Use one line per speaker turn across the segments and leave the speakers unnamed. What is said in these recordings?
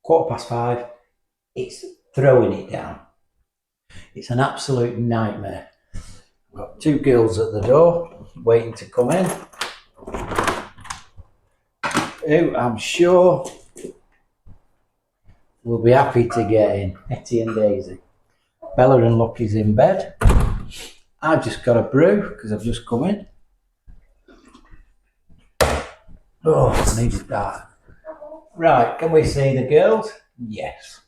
5:15, it's throwing it down. It's an absolute nightmare. I've got two girls at the door waiting to come in, who I'm sure will be happy to get in. Hetty and Daisy. Bella and Lucky's in bed. I've just got a brew because I've just come in. Oh, I needed that. Right, can we see the girls? Yes.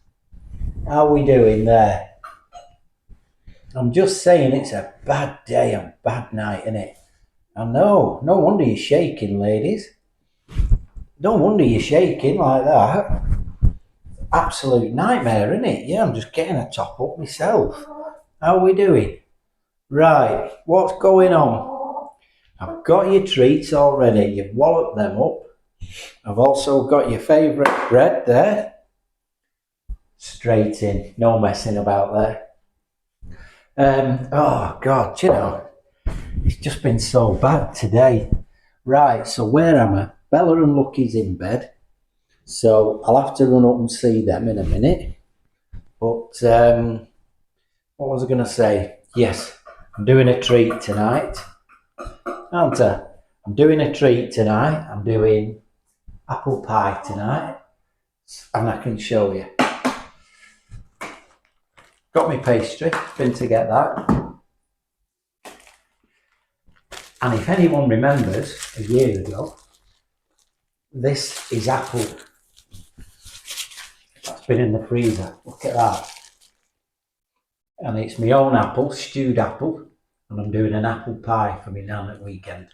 How are we doing there? I'm just saying it's a bad day and bad night, isn't it? I know. No wonder you're shaking, ladies. No wonder you're shaking like that. Absolute nightmare, isn't it? Yeah, I'm just getting a top up myself. How are we doing? Right, what's going on? I've got your treats already. You've walloped them up. I've also got your favourite bread there. Straight in, no messing about there. Oh God, you know, it's just been so bad today. Right, so where am I? Bella and Lucky's in bed, so I'll have to run up and see them in a minute. But what was I going to say? Yes, I'm doing a treat tonight, aren't I? I'm doing a treat tonight. I'm doing apple pie tonight, and I can show you. Got my pastry, been to get that. And if anyone remembers a year ago, this is apple. That's been in the freezer. Look at that. And it's my own apple, stewed apple. And I'm doing an apple pie for my nan at weekend.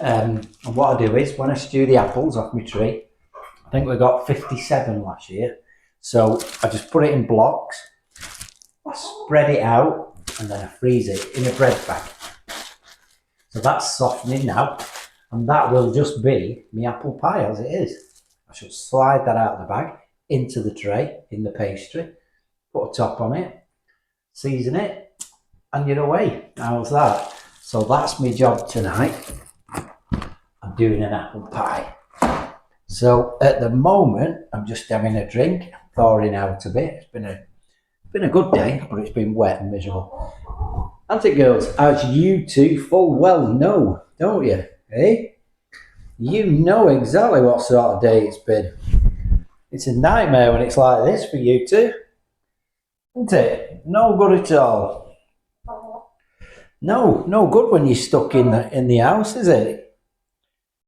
And what I do is, when I stew the apples off my tree, I think we got 57 last year. So I just put it in blocks, I spread it out, and then I freeze it in a bread bag. So that's softening now, and that will just be my apple pie as it is. I should slide that out of the bag into the tray in the pastry, put a top on it, season it, and you're away. How's that? So that's my job tonight. I'm doing an apple pie. So at the moment, I'm just having a drink, thawing out a bit. It's been a good day, but it's been wet and miserable. Hasn't it, girls? As you two full well know, don't you? Eh? You know exactly what sort of day it's been. It's a nightmare when it's like this for you two. Isn't it? No good at all. No good when you're stuck in the house, is it?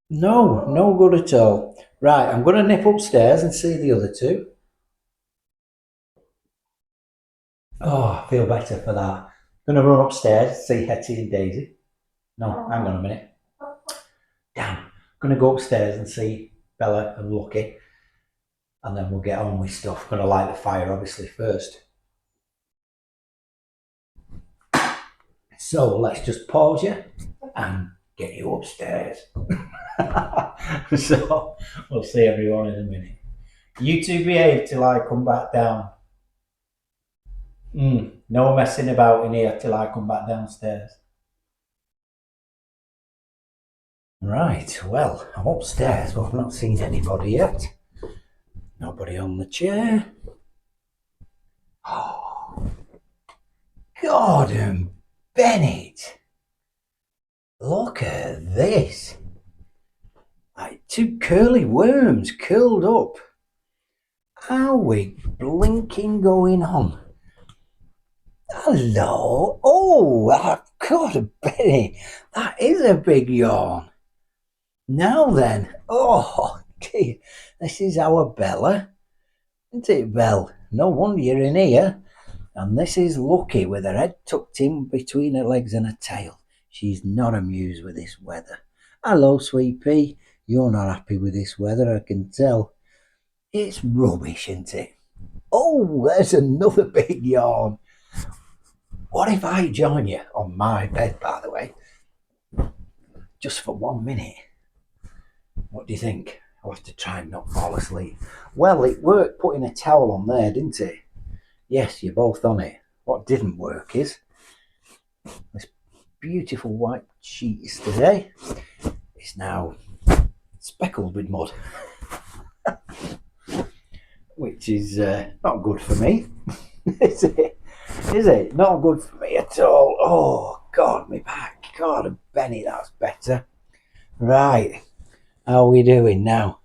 No good at all. Right, I'm going to nip upstairs and see the other two. Oh, I feel better for that. I'm going to run upstairs, see Hetty and Daisy. No, hang on a minute. Damn. I'm going to go upstairs and see Bella and Lucky. And then we'll get on with stuff. I'm going to light the fire, obviously, first. So let's just pause you and get you upstairs. So we'll see everyone in a minute. You two behave till I come back down. No messing about in here till I come back downstairs. Right, well, I'm upstairs, but I've not seen anybody yet. Nobody on the chair. Oh, Gordon Bennett. Look at this. Like two curly worms curled up. How are we blinking going on? Hello. Oh, God, Benny. That is a big yawn. Now then. Oh, gee. This is our Bella. Isn't it, Belle? No wonder you're in here. And this is Lucky with her head tucked in between her legs and her tail. She's not amused with this weather. Hello, sweet pea. You're not happy with this weather, I can tell. It's rubbish, isn't it? Oh, there's another big yawn. What if I join you on my bed, by the way? Just for 1 minute. What do you think? I'll have to try and not fall asleep. Well, it worked putting a towel on there, didn't it? Yes, you're both on it. What didn't work is this beautiful white sheet today is now speckled with mud. which is not good for me. Is it? Is it? Not good for me at all. Oh, God, my back. God, Benny, that's better. Right, how are we doing now?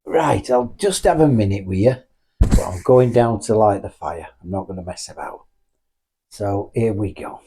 Right, I'll just have a minute with you. But I'm going down to light the fire. I'm not going to mess about. So here we go.